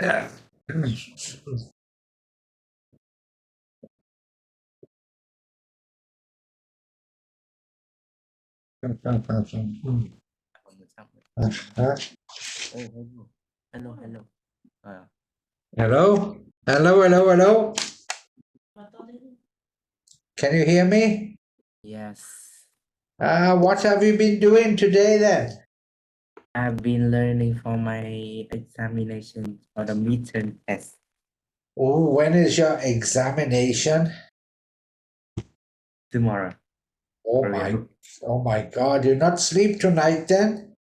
Yeah. Huh? Oh, hello. Hello, hello. Uh, Hello? Hello, hello, hello. Can you hear me? yes. What have you been doing today then? I've been learning for my examination for the midterm test Oh, when is your examination? tomorrow. Oh For my, real. oh my God! You not sleep tonight then?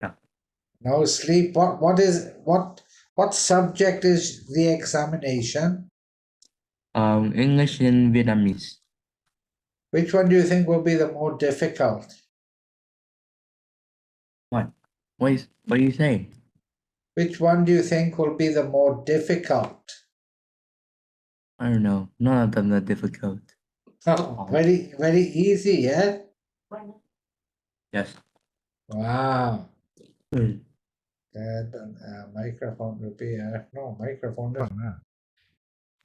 No. No sleep. What subject is the examination? English and Vietnamese. Which one do you think will be the more difficult? What? What do you say? Which one do you think will be the more difficult? I don't know. None of them are difficult. Oh, very easy, yeah? Yes. Wow. Hmm. That microphone will be no microphone.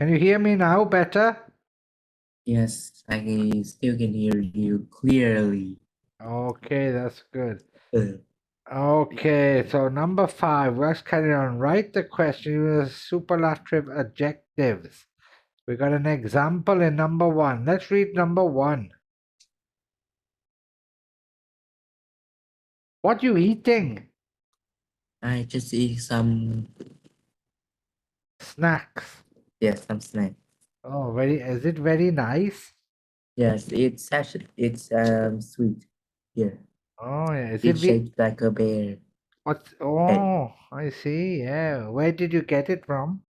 Can you hear me now better? Yes, I still can hear you clearly. Okay, that's good. Uh, Okay, so number 5, let's carry on. Write the question with superlative adjectives. We got an example in number 1. Let's read number 1. What you eating? I just eat some, Snacks. yes, some snack. Oh, is it very nice? Yes, it's sweet. Here. Oh, yeah. Is it It's shaped like a bear what's head. oh, I see. Yeah. Where did you get it from?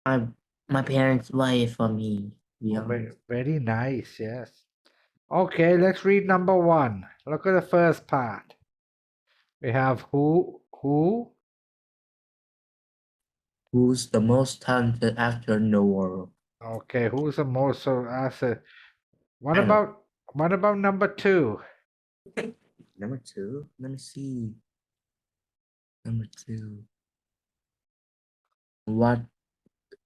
My my parents buy it for me. To be Oh, honest. very nice. Yes. Okay, let's read number 1. Look at the first part. We have who. Who's the most talented actor in the world? Okay, who's the most so answer? What I know. about number 2? Number two. Let me see. Number two. What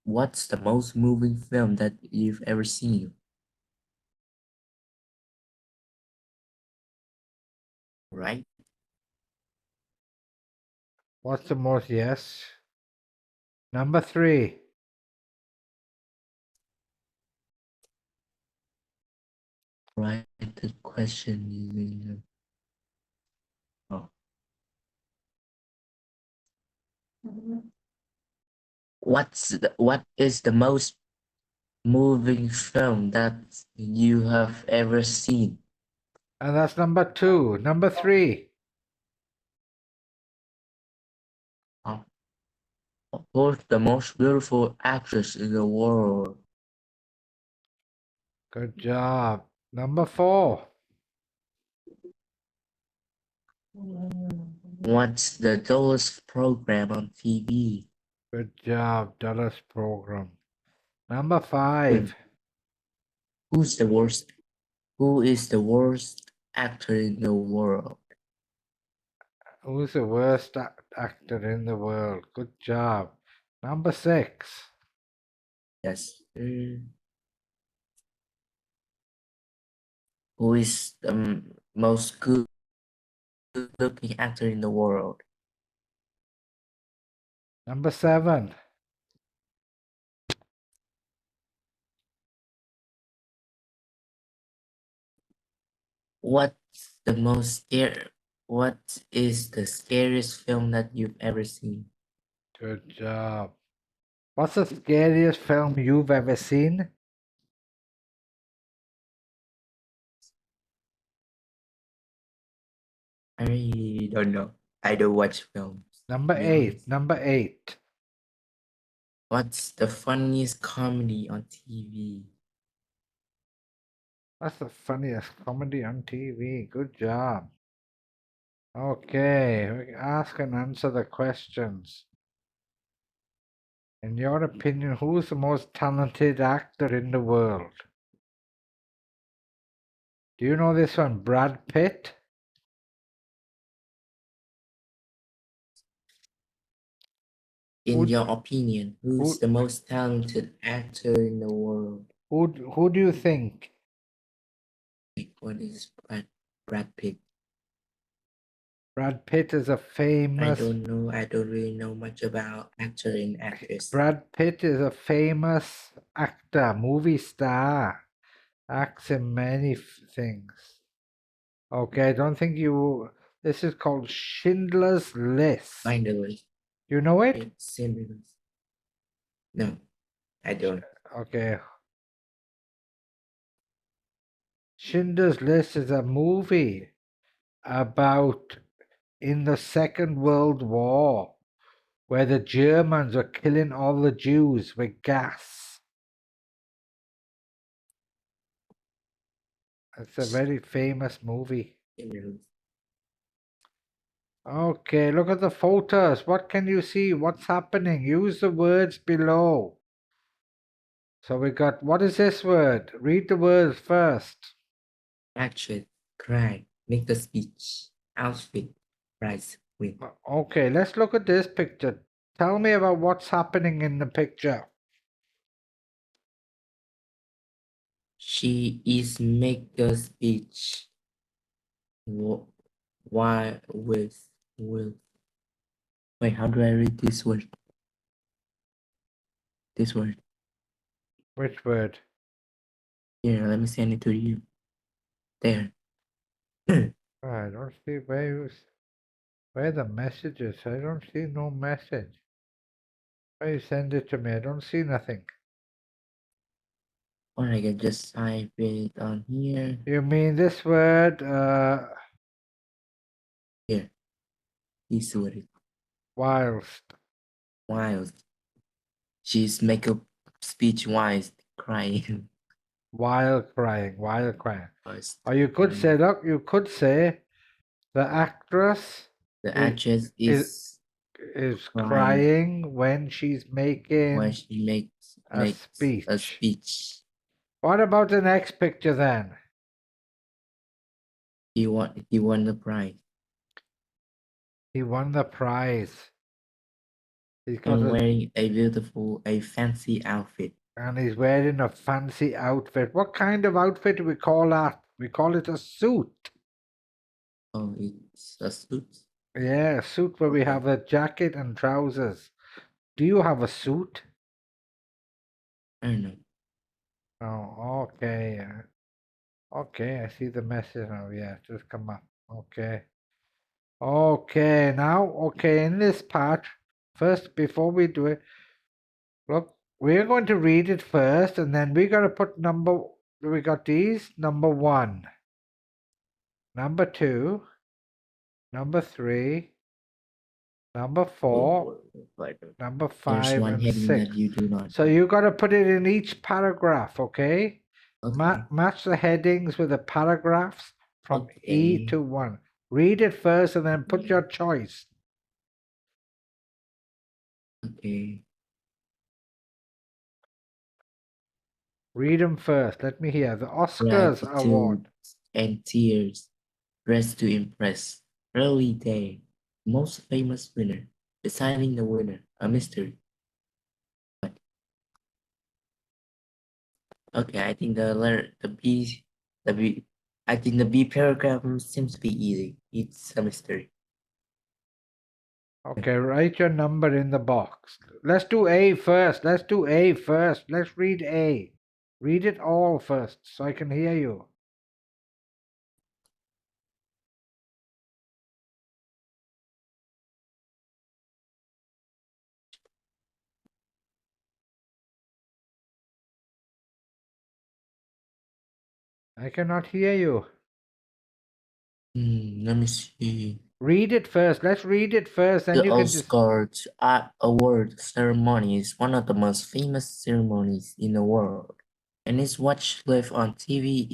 What's the most moving film that you've ever seen? Right? What's the most yes? Number 3. Right. The question is. Oh. What is the most moving film that you have ever seen? And that's number 2. Number 3. Oh. Who's the most beautiful actress in the world? Good job. Number 4. What's the dullest program on TV? Good job, Dallas program. Number Hmm. 5. Who's the worst? Who is the worst actor in the world? Who's the worst actor in the world? Good job. Number 6. Yes. Who is the most good-looking actor in the world? Number 7. What's the most scare? What is the scariest film that you've ever seen? Good job. What's the scariest film you've ever seen? I really don't know. I don't watch films. Number To be 8. honest. Number 8. What's the funniest comedy on TV? That's the funniest comedy on TV. Good job. Okay, we ask and answer the questions. In your opinion, who's the most talented actor in the world? Do you know this one? Brad Pitt? In Who- your opinion, who's who- the most talented actor in the world? Who do you think? Like, what is Brad Pitt? Brad Pitt is a I famous. don't know. I don't really know much about actor and actress. Brad Pitt is a famous actor, movie star. Acts in many things. Okay, I don't think you. This is called Schindler's List. Finally, You know it? it's similar. No, I don't. Okay. Schindler's List is a movie about in the Second World War where the Germans were killing all the Jews with gas. It's a very famous movie. Similar. Okay, look at the photos. What can you see? What's happening? Use the words below. So we got, what is this word? Read the words first. Action, cry, make the speech, outfit, prize, win. Okay, let's look at this picture. Tell me about what's happening in the picture. She is make the speech. Why with will? Wait, how do I read this word? This word. Which word? Here, let me send it to you. There. I don't see where the message is. I don't see no message. Why you send it to me? I don't see nothing. Or I can just type it on here. You mean this word, Here. This word. whilst? Wild. She's make a speech wise crying. While crying, while crying. First, Or you could say, look, you could say the actress the is- actress is crying crying when she's when making she makes a a speech. speech. What about the next picture then? He won the prize. He won the prize. He's got And a, wearing a fancy outfit. and he's wearing a fancy outfit. What kind of outfit do we call that? We call it a suit. Oh, it's a suit. Yeah, a suit where we Okay. have a jacket and trousers. Do you have a suit? I don't know. Oh, okay. Okay, I see the message now. Yeah, just come up. Okay. Okay, now, okay, in this part, first, before we do it, look, we're going to read it first, and then we got to put we got these, number 1, number 2, number 3, number 4, number There's 5, one and heading 6. that you do not. So you got to put it in each paragraph, okay? Okay. Match the headings with the paragraphs from E Okay. to 1. Read it first and then put your choice. Okay. Read them first. Let me hear. The Oscars Award. Gratitude and tears. Dressed to impress. Early day. Most famous winner. Deciding the winner. A mystery. Okay, I think I think the B paragraph seems to be easy. It's a mystery. Okay, write your number in the box. Let's do A first. Let's do A first. Let's read A. Read it all first so I can hear you. I cannot hear you. Let me see. Read it first. Let's read it first. Then The you can just. Oscars award ceremony is one of the most famous ceremonies in the world, and is watched live on TV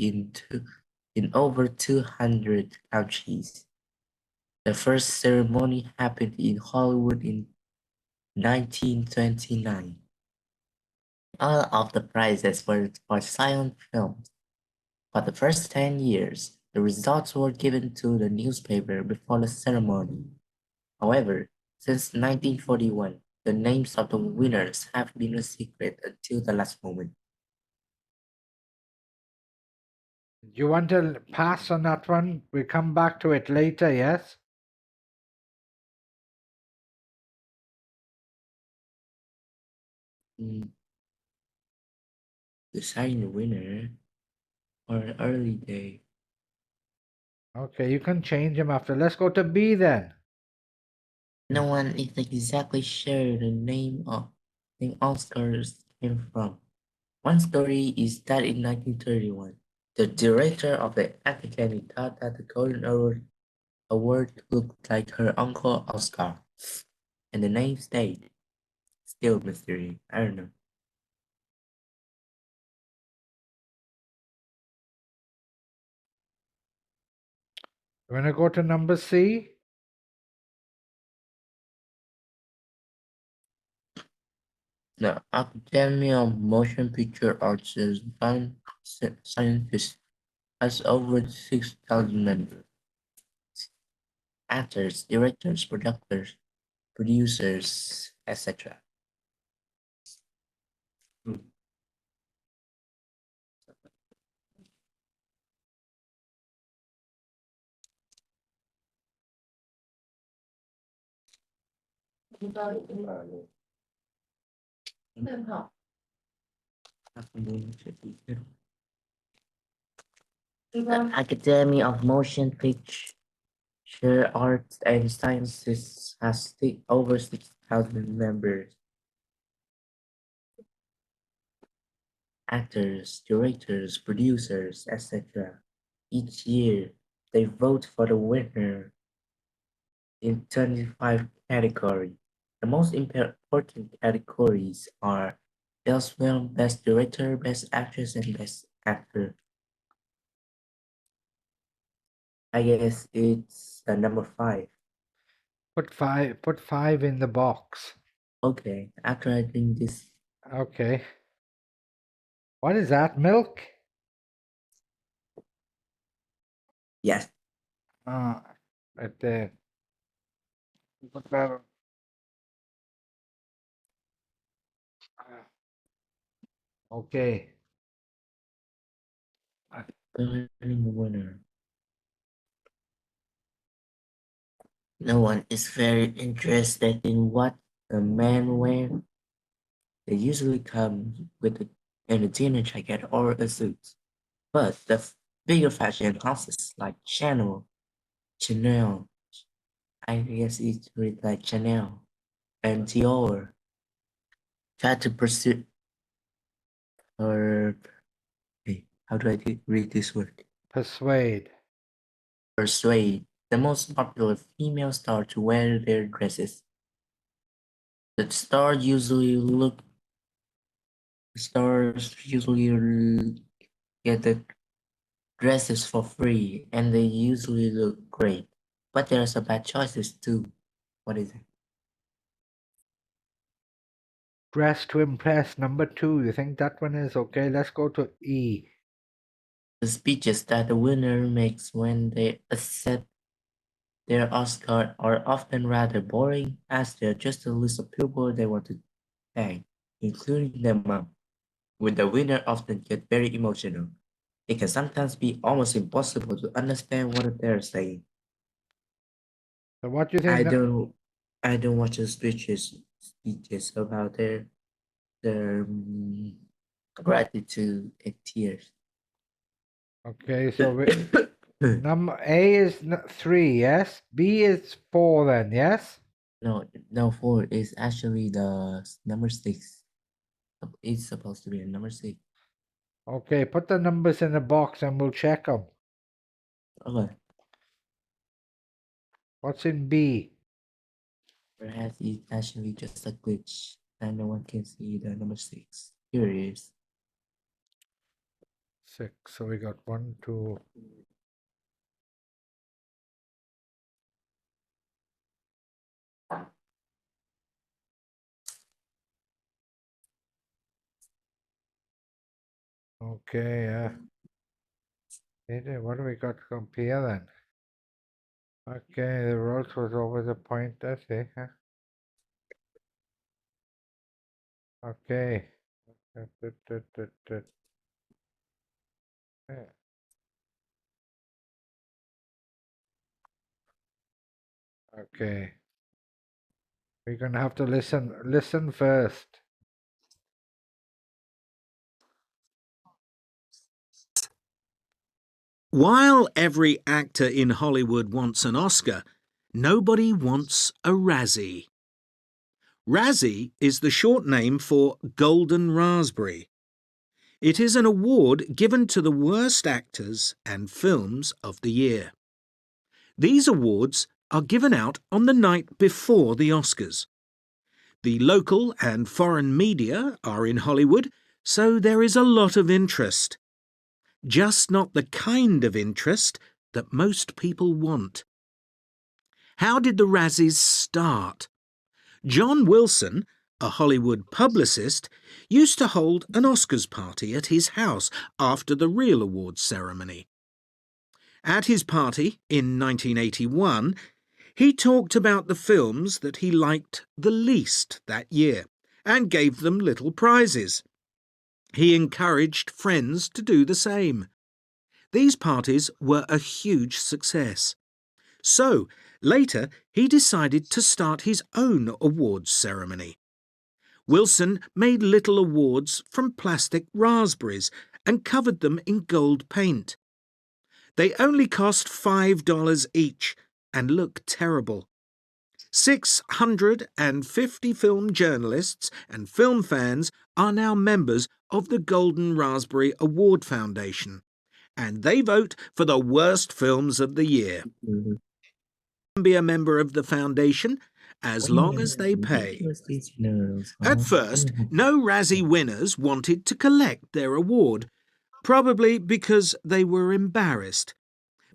in over 200 countries. The first ceremony happened in Hollywood in 1929. All of the prizes were for silent films. For the first 10 years, the results were given to the newspaper before the ceremony. However, since 1941, the names of the winners have been a secret until the last moment. You want to pass on that one? We come back to it later, yes? Mm, Deciding the winner or an early day. Okay, you can change them after. Let's go to B then. No one is exactly sure the name of the Oscars came from. One story is that in 1931, the director of the Academy thought that the Golden Award looked like her uncle Oscar, and the name stayed. Still mystery. I don't know. You want to go to number C? The Academy of Motion Picture Arts is scientists has over 6,000 members. Actors, directors, producers, etc. The Academy of Motion Picture Arts and Sciences has over 6,000 members. Actors, directors, producers, etc. Each year, they vote for the winner in 25 categories. The most important categories are Best Film, Best Director, Best Actress, and Best Actor. I guess it's the number 5. Put five in the box. Okay, after I drink this, Okay. What is that? Milk? yes. Right there. Put that. Okay. Turning the winner. No one is very interested in what the men wear. They usually come with in a dinner jacket or a suit. But the bigger fashion houses like Chanel, I guess it's read like Chanel, and Dior try to pursue or hey, how do I read this word? Persuade. Persuade the most popular female star to wear their dresses. The stars usually get the dresses for free and they usually look great. But there are some bad choices too. What is it? Dress to impress. Number 2. You think that one is okay? Let's go to E. The speeches that the winner makes when they accept their Oscar are often rather boring, as they're just a list of people they want to thank, including their mom. When the winner often get very emotional, it can sometimes be almost impossible to understand what they're saying. So what do you I think? don't, I don't watch the speeches about their gratitude and tears. Okay, so number A is 3, yes? B is 4 then, yes? No, 4 is actually the number 6. It's supposed to be a number 6. Okay, put the numbers in the box and we'll check them. Okay. What's in B? Perhaps it's actually just a glitch and no one can see the number 6. Here it is. 6. So we got 1, 2. Okay, what do we got to compare then? Okay, the road was over the point, that's it, huh? Okay. Okay. We're gonna have to listen first. While every actor in Hollywood wants an Oscar, nobody wants a Razzie. Razzie is the short name for Golden Raspberry. It is an award given to the worst actors and films of the year. These awards are given out on the night before the Oscars. The local and foreign media are in Hollywood, so there is a lot of interest. Just not the kind of interest that most people want. How did the Razzies start? John Wilson, a Hollywood publicist, used to hold an Oscars party at his house after the real awards ceremony. At his party in 1981, he talked about the films that he liked the least that year and gave them little prizes. He encouraged friends to do the same. These parties were a huge success. So, later, he decided to start his own awards ceremony. Wilson made little awards from plastic raspberries and covered them in gold paint. They only cost $5 each and look terrible. 650 film journalists and film fans are now members of the Golden Raspberry Award Foundation, and they vote for the worst films of the year. Be a member of the foundation as long as they pay. At first, no Razzie winners wanted to collect their award, probably because they were embarrassed.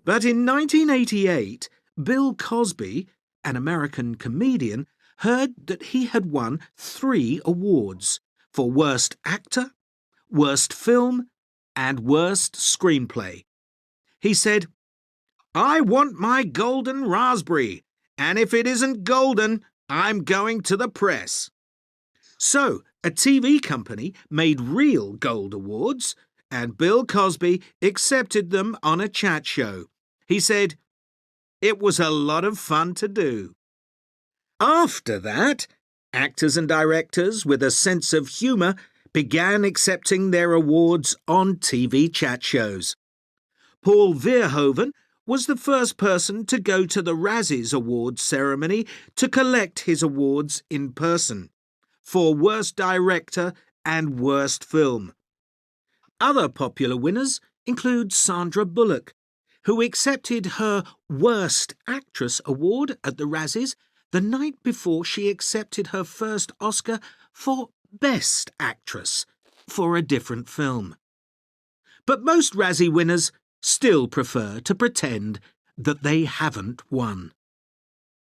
But in 1988, Bill Cosby, an American comedian, heard that he had won 3 awards for Worst Actor, Worst Film, and Worst Screenplay. He said, "I want my golden raspberry, and if it isn't golden, I'm going to the press." So, a TV company made real gold awards, and Bill Cosby accepted them on a chat show. He said, "It was a lot of fun to do." After that, actors and directors with a sense of humour began accepting their awards on TV chat shows. Paul Verhoeven was the first person to go to the Razzies Awards ceremony to collect his awards in person for Worst Director and Worst Film. Other popular winners include Sandra Bullock, who accepted her Worst Actress award at the Razzies the night before she accepted her first Oscar for Best Actress for a different film. But most Razzie winners still prefer to pretend that they haven't won.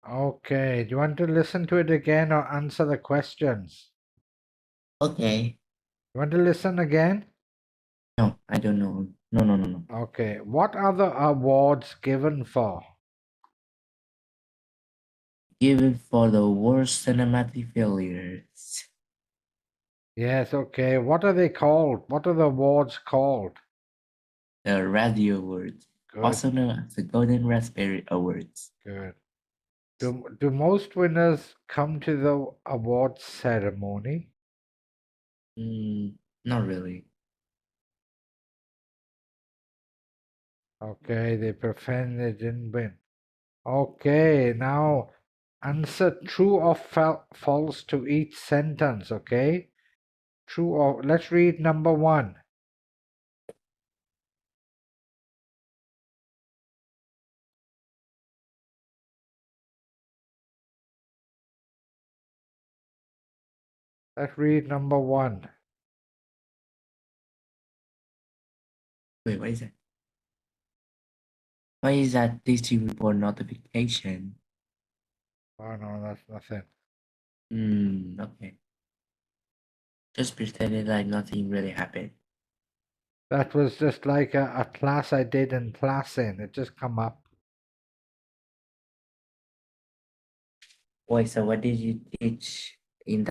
Okay, do you want to listen to it again or answer the questions? Okay. You want to listen again? No, I don't know. No. Okay, what are the awards given for? Given for the worst cinematic failures. Yes, okay. What are they called? What are the awards called? The Radio Awards. Good, Also known as the Golden Raspberry Awards. good. Do most winners come to the awards ceremony? Not really. Okay, they pretend they didn't win. Okay, now answer true or false to each sentence, okay? True or let's read number 1. Let's read number 1. Wait, what is that? Why is that DC report notification? Oh no, that's nothing. Okay. Just pretending like nothing really happened. That was just like a class I did in Classing. It just come up. Wait, so what did you teach in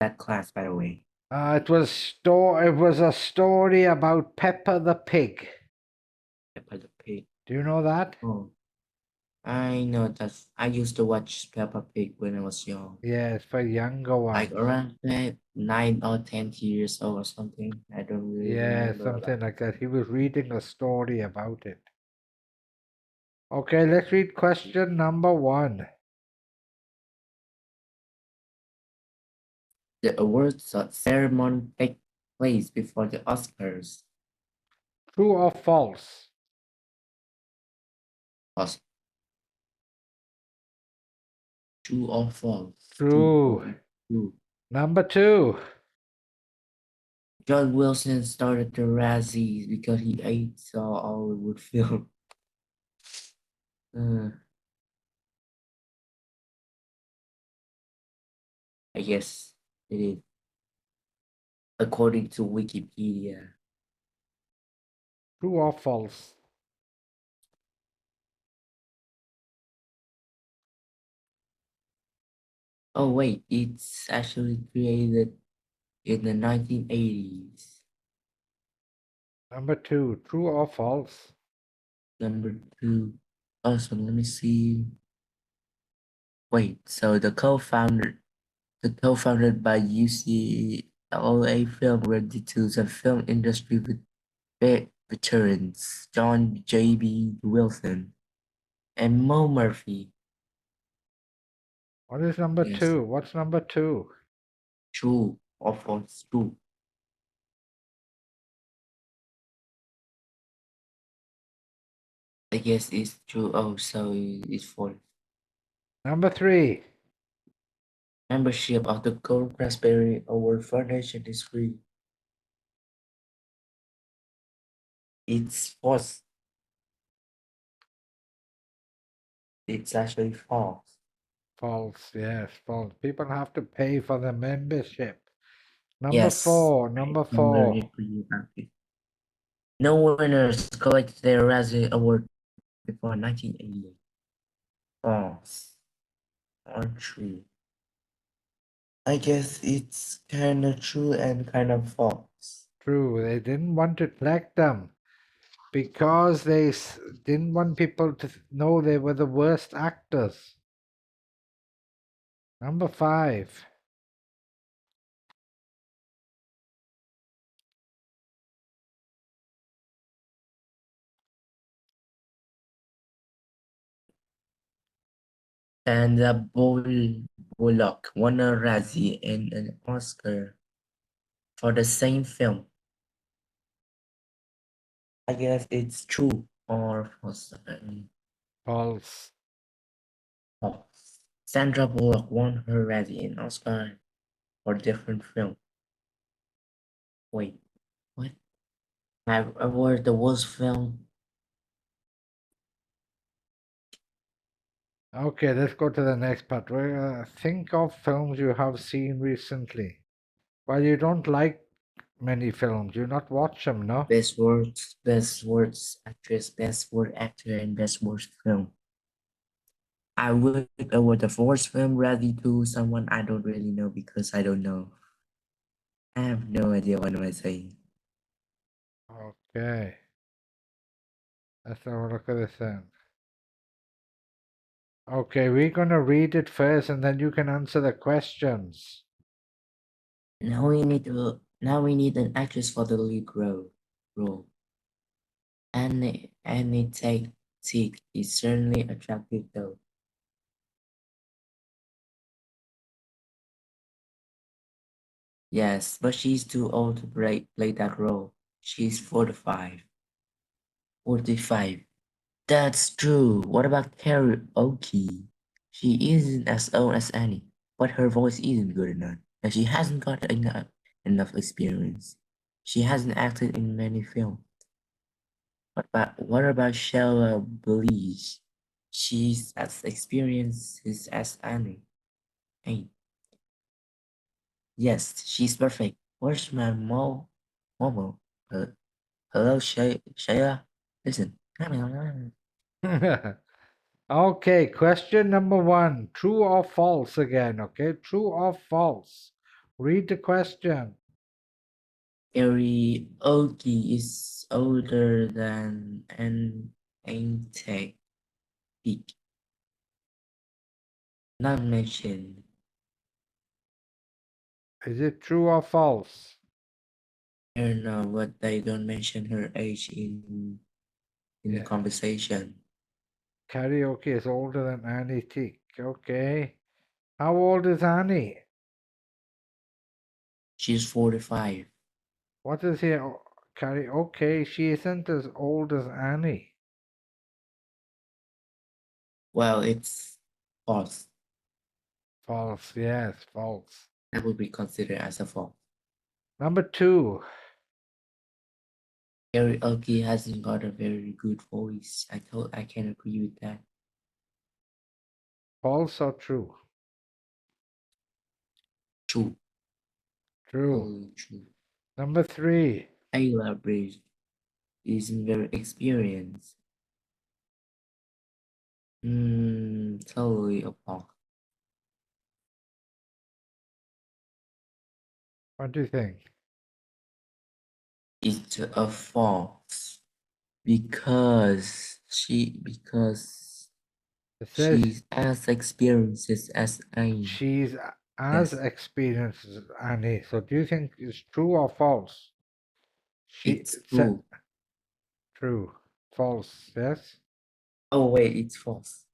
that class, by the way? It was a story about Peppa the Pig. Peppa the Pig. Do you know that? Oh, I know that. I used to watch Peppa Pig when I was young, Yeah, it's for younger like ones. around 9 or 10 years old or something. I don't really Yeah, remember about something like that. He was reading a story about it. Okay, let's read question number 1. The awards ceremony take place before the Oscars. True or false? Os- True or false? True. True. Number 2. John Wilson started the Razzies because he ate saw Hollywood film. Uh, I guess it is. According to Wikipedia. True or false? Oh wait, it's actually created in the 1980s. Number 2. True or false? Number 2. Also, let me see. Wait, so the co-founded by UCLA Film Ready to the film industry with veterans John J.B. Wilson and Mo Murphy. What is number Yes, 2? What's number 2? true or false? True. I guess it's true. Oh, so it's false. Number 3. Membership of the Gold Raspberry Award Foundation is free. It's false. It's actually false. False, yes, false. People have to pay for the membership. Number Yes. 4. I Number remember 4. it pretty about it. No winners collected their Razzie Award before 1988. False or true? I guess it's kind of true and kind of false. True. They didn't want to collect them because they didn't want people to know they were the worst actors. Number 5. Sandra Bullock won a Razzie and an Oscar for the same film. I guess it's true or false. False. False. Sandra Bullock won her Razzie and Oscar for different film. Wait, what? I award the worst film. Okay, let's go to the next part. Think of films you have seen recently. Well, you don't like many films. You not watch them, no? Best words actress, best word actor, and best worst film. I would award the worst film Razzie to someone I don't really know because I don't know. I have no idea what am I saying. Okay. Let's have a look at this then. Okay, we're gonna read it first and then you can answer the questions. Now we need an actress for the lead role. Annie Tick is certainly attractive though. Yes, but she's too old to play that role. She's 45. 45. That's true. What about karaoke? She isn't as old as Annie, but her voice isn't good enough, and she hasn't got enough experience. She hasn't acted in many films. What about Sheila Bleach? She's as experienced as Annie. Hey, yes, she's perfect. Where's my Momo? Hello, Shayla. Listen. Okay, question number 1. True or false again, okay? True or false? Read the question. Karaoke is older than an Antique Peak. Not mentioned. Is it true or false? I don't know, but they don't mention her age in the Yeah. conversation. Karaoke is older than Annie Tick. Okay. How old is Annie? She's 45. What is here? Okay, she isn't as old as Annie. Well, it's false. False, yes, false. That would be considered as a false. Number 2. Karaoke hasn't got a very good voice. I can agree with that. False or true? True. True. Totally true. Number 3. Taylor Bridge isn't very experienced. Totally a false. What do you think? It's a false because It says she's as experienced as I. she's as Yes. experienced as Annie. So do you think it's true or false? It's said true. true. False, yes? Oh wait, it's false.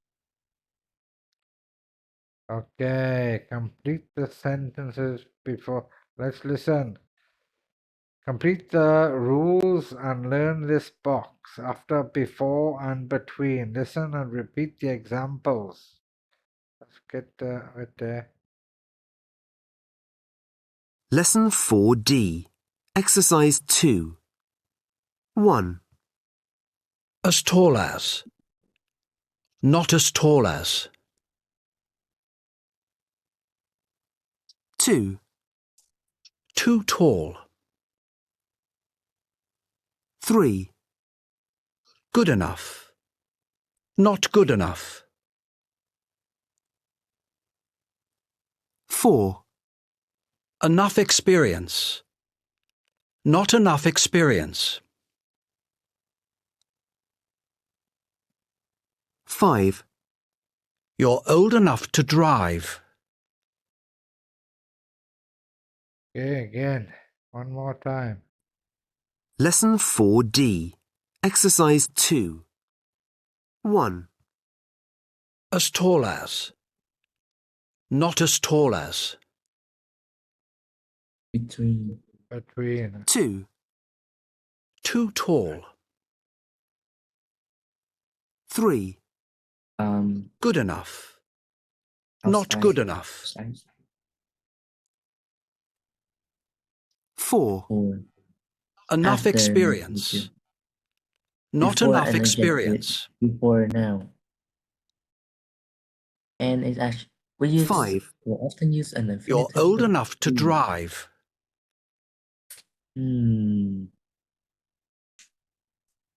Okay, complete the sentences before. Let's listen. Complete the rules and learn this box after, before, and between. Listen and repeat the examples. Let's get right there. Lesson 4D. Exercise 2. 1, As tall as. Not as tall as. 2, Too tall. 3, Good enough. Not good enough. 4, Enough experience. Not enough experience. 5, You're old enough to drive. Okay, again. One more time. Lesson 4D. Exercise 2. 1, As tall as. Not as tall as. Between. Between. 2, Too tall. 3, Good enough. Not outside- good enough. outside. 4, Or Enough after experience. and Not before enough an adjective, experience. Before now. And it's actually we 5, often use an infinitive. You're old verb. enough to drive. I don't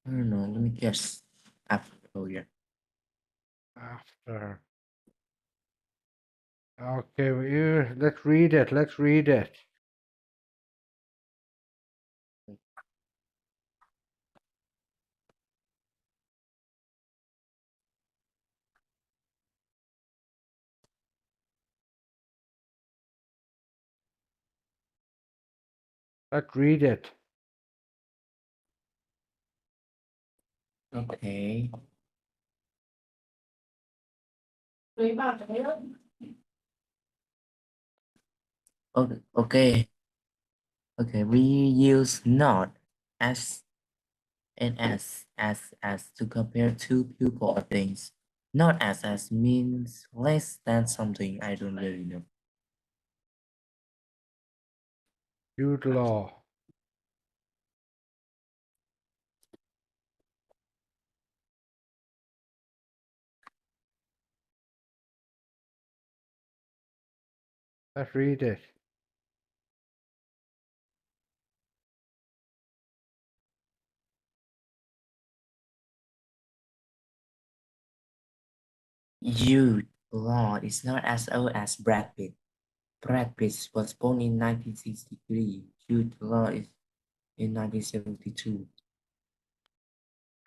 know. Let me guess. After. Oh yeah. After. Okay, let's read it. Let's read it. Let's read it. Okay. Okay. Okay. We use not as and as to compare two people or things. Not as means less than something. I don't really know. Jude Law. Let's read it. Jude Law is not as old as Brad Pitt. Brad Pitt was born in 1963. Jude Law is in 1972.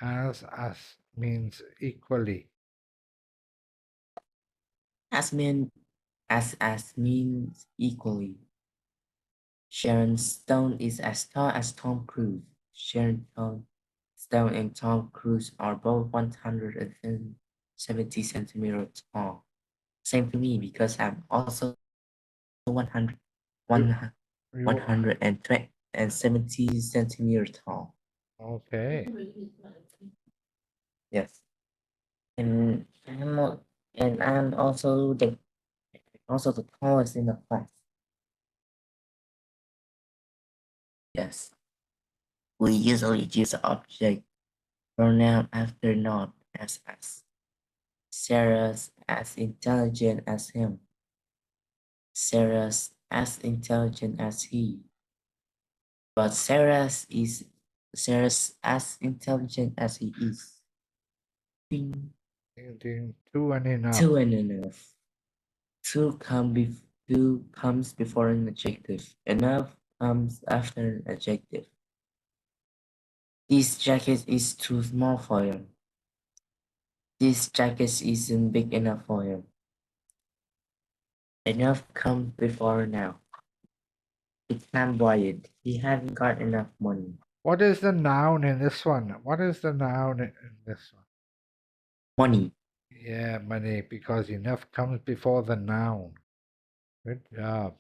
As means equally. As means equally. Sharon Stone is as tall as Tom Cruise. Stone and Tom Cruise are both 170 centimeters tall. Same to me because I'm also 100, You- 170 centimeters tall. Okay. Yes. And I'm also the tallest in the class. Yes. We usually use the object pronoun after not as. Sarah's as intelligent as him. Sarah's as intelligent as he. But Sarah's as intelligent as he is. Ding. Two and enough. Two and enough. Two comes before an adjective. Enough comes after an adjective. This jacket is too small for him. This jacket isn't big enough for him. Enough comes before now. He can't buy it. He hasn't got enough money. What is the noun in this one? What is the noun in this one? Money. Yeah, money, because enough comes before the noun. Good job.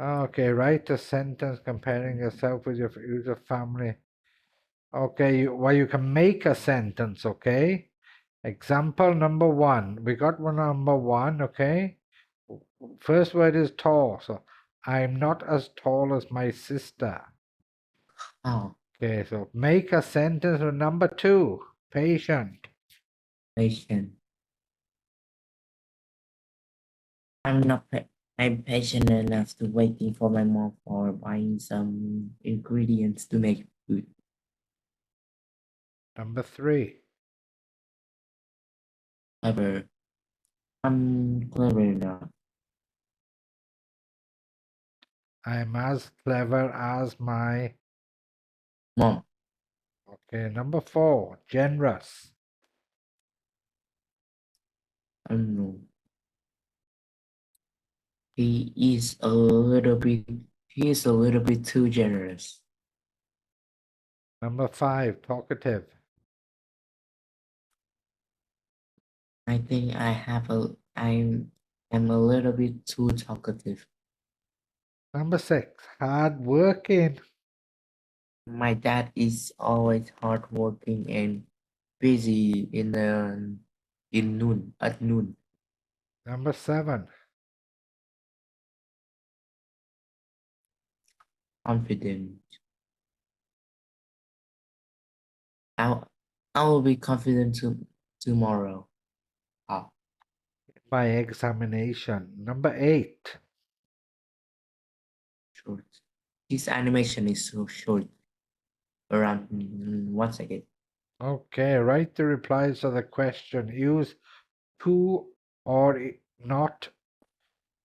Okay, write a sentence comparing yourself with your family. Okay, you can make a sentence, okay? Example number 1. We got one number 1, okay? First word is tall, so I'm not as tall as my sister. Oh, Okay, so make a sentence with number 2. Patient. patient. I'm patient enough to waiting for my mom for buying some ingredients to make food. Number 3. Clever. I'm clever enough. I'm as clever as my. Mom, Okay, number 4. Generous. I don't know. He is a little bit too generous. Number 5. Talkative. I think I'm a little bit too talkative. Number 6. Hard working. My dad is always hardworking and busy at noon. Number 7. Confident. I will be confident tomorrow. Ah, By examination. Number 8. short. This animation is so short. Around 1 second. Okay, write the replies to the question. Use too or not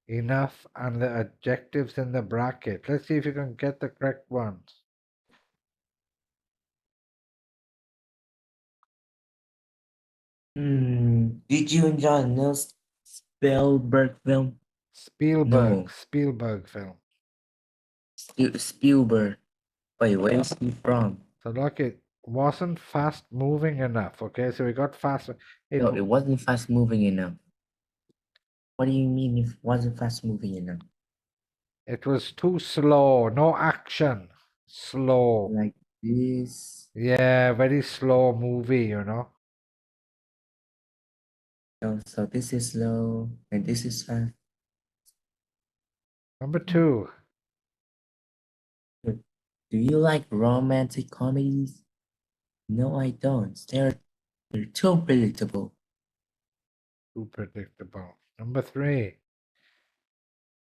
enough and the adjectives in the bracket. Let's see if you can get the correct ones. Did you enjoy the new Spielberg film? No. Spielberg film. Spielberg. Wait, where is he from? So look, it wasn't fast moving enough. Okay, so we got faster. No, it wasn't fast moving enough. What do you mean it wasn't fast moving enough? It was too slow. No action. Slow. Like this. Yeah, very slow movie, you know. So this is slow and this is fast. Number 2. Do you like romantic comedies? No, I don't. They're too predictable. Too predictable. Number 3.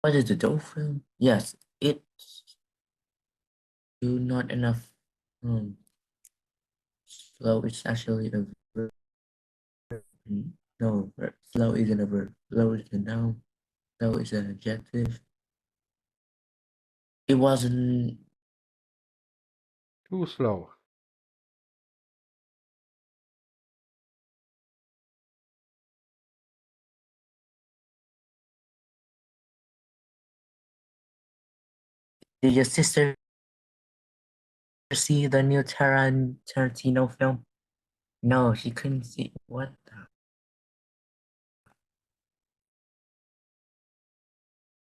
What is the dope film? Yes, it's do not enough. Slow is actually a verb. No, slow isn't a verb. Slow is a noun. Slow is an adjective. It wasn't. Too slow. Did your sister see the new Tarantino film? No, she couldn't see. What the?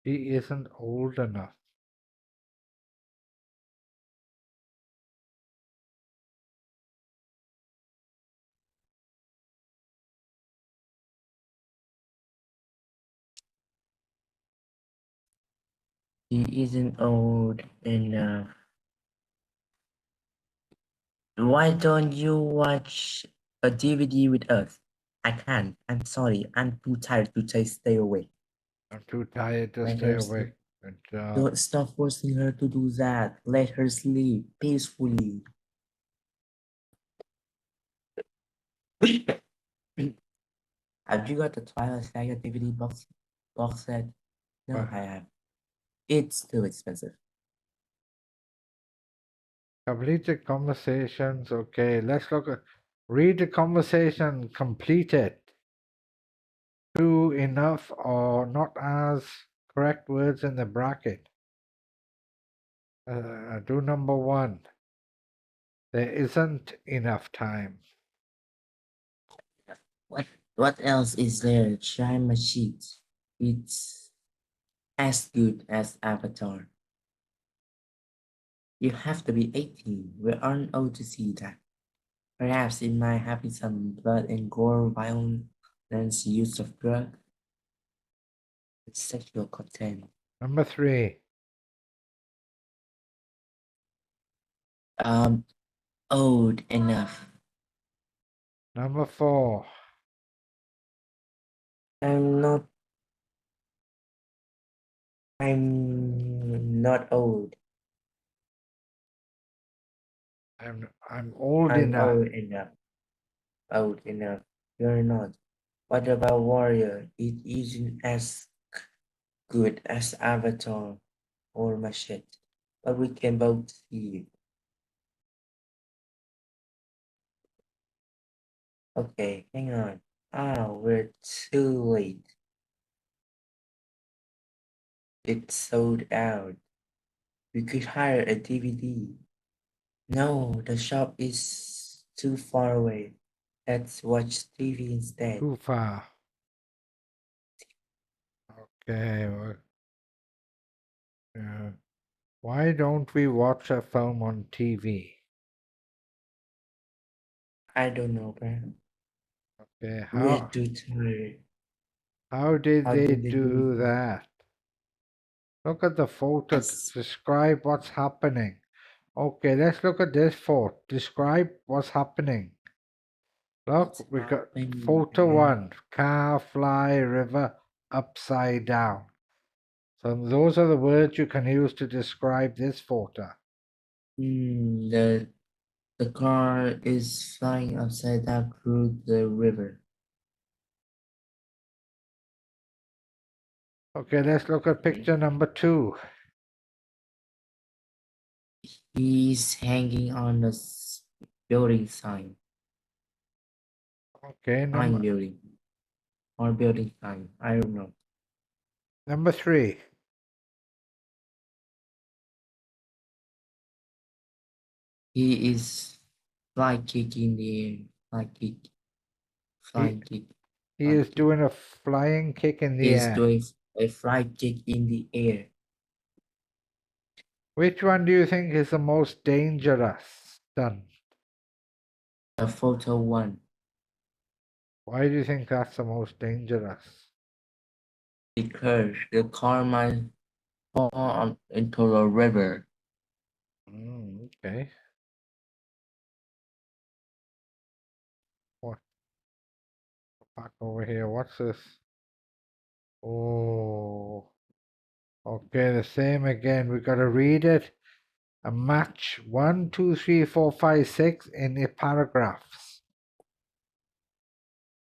He isn't old enough. He isn't old enough. Why don't you watch a DVD with us? I can't. I'm sorry. I'm too tired to stay awake. I'm too tired to Let stay her sleep. awake. Good job. Don't stop forcing her to do that. Let her sleep peacefully. Have you got the Twilight Saga DVD box set? No, What? I have. It's too expensive. Completed conversations. Okay, let's look at read the conversation, complete it. True enough or not as correct words in the bracket. Do number 1. There isn't enough time. What else is there? Try my sheet. It's as good as Avatar. You have to be 18. We aren't old to see that. Perhaps it might have some blood and gore, violence, use of drugs, sexual content. Number 3. Old enough. Number 4. I'm not old. I'm old I'm enough. old enough. Old enough. You're not. What about Warrior? It isn't as good as Avatar or Machete, but we can both see it. Okay, hang on. We're too late. It's sold out. We could hire a DVD. No, the shop is too far away. Let's watch TV instead. Too far. Okay. Why don't we watch a film on TV? I don't know, bro. Okay. We're too tired. How did How they did they do do that? Look at the photo. Yes. Describe what's happening. Okay, let's look at this photo. Describe what's happening. Look, What's we got happening, photo man? 1. Car, fly, river, upside down. So those are the words you can use to describe this photo. The car is flying upside down through the river. Okay, let's look at picture number 2. He's hanging on the building sign. Okay, Sign building. Or building sign. I don't know. number 3. He is fly kicking the air. Fly kick. He is doing a flying kick in the He is air. doing a fly kick in the air. Which one do you think is the most dangerous stunt? The photo 1. Why do you think that's the most dangerous? Because the car might fall into the river. Okay. What? Back over here. What's this? Oh. Okay, the same again. We gotta read it and match 1, 2, 3, 4, 5, 6 in the paragraphs.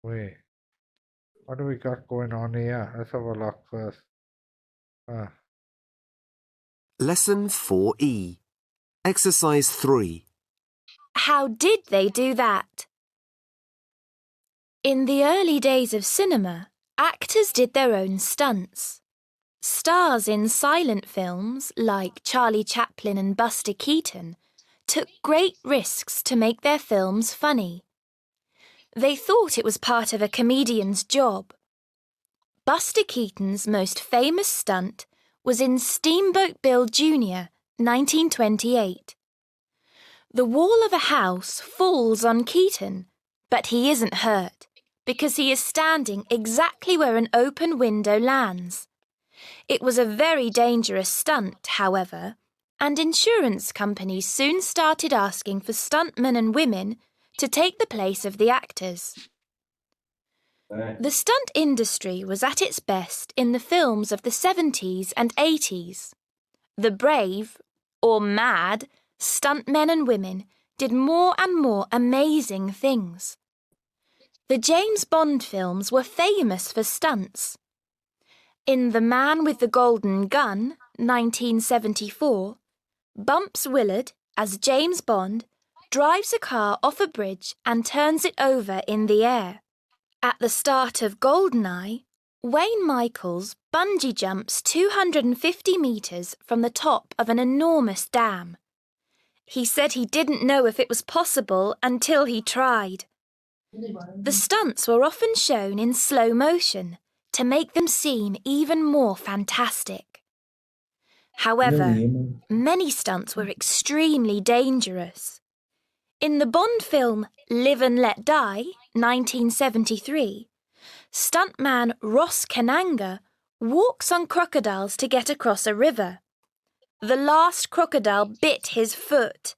Wait. What do we got going on here? Let's have a look first. Lesson 4E. Exercise 3. How did they do that? In the early days of cinema, actors did their own stunts. Stars in silent films like Charlie Chaplin and Buster Keaton took great risks to make their films funny. They thought it was part of a comedian's job. Buster Keaton's most famous stunt was in Steamboat Bill Jr., 1928. The wall of a house falls on Keaton, but he isn't hurt because he is standing exactly where an open window lands. It was a very dangerous stunt, however, and insurance companies soon started asking for stuntmen and women to take the place of the actors. The stunt industry was at its best in the films of the 70s and 80s. The brave, or mad, stuntmen and women did more and more amazing things. The James Bond films were famous for stunts. In The Man with the Golden Gun, 1974, Bumps Willard, as James Bond, drives a car off a bridge and turns it over in the air. At the start of GoldenEye, Wayne Michaels bungee jumps 250 metres from the top of an enormous dam. He said he didn't know if it was possible until he tried. The stunts were often shown in slow motion to make them seem even more fantastic. However, many stunts were extremely dangerous. In the Bond film Live and Let Die, 1973, stuntman Ross Kananga walks on crocodiles to get across a river. The last crocodile bit his foot.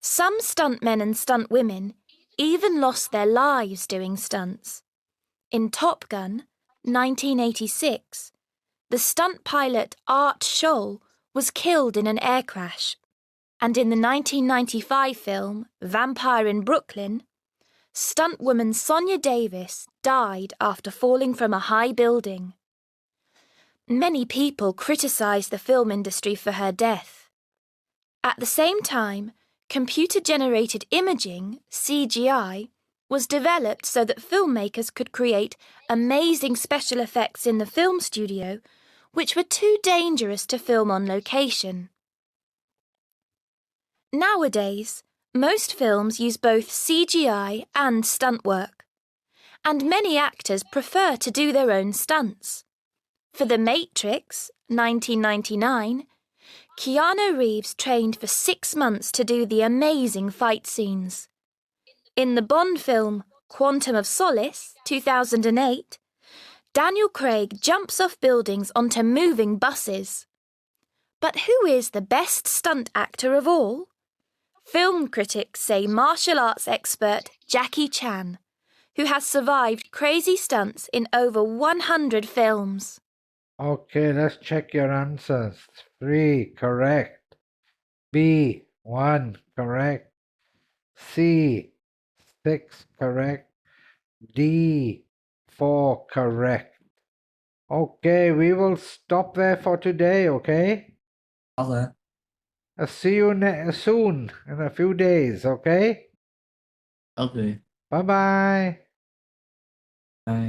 Some stuntmen and stuntwomen even lost their lives doing stunts. In Top Gun, 1986, the stunt pilot Art Scholl was killed in an air crash. And in the 1995 film Vampire in Brooklyn, stuntwoman Sonia Davis died after falling from a high building. Many people criticised the film industry for her death. At the same time, computer-generated imaging, CGI, was developed so that filmmakers could create amazing special effects in the film studio, which were too dangerous to film on location. Nowadays, most films use both CGI and stunt work, and many actors prefer to do their own stunts. For The Matrix, 1999, Keanu Reeves trained for 6 months to do the amazing fight scenes. In the Bond film Quantum of Solace, 2008, Daniel Craig jumps off buildings onto moving buses. But who is the best stunt actor of all? Film critics say martial arts expert Jackie Chan, who has survived crazy stunts in over 100 films. Okay, let's check your answers. 3 correct. B 1 correct. C 6 correct. D 4 correct. Okay, we will stop there for today, okay? Okay. I'll see you soon in a few days, okay? Okay. Bye-bye. Bye.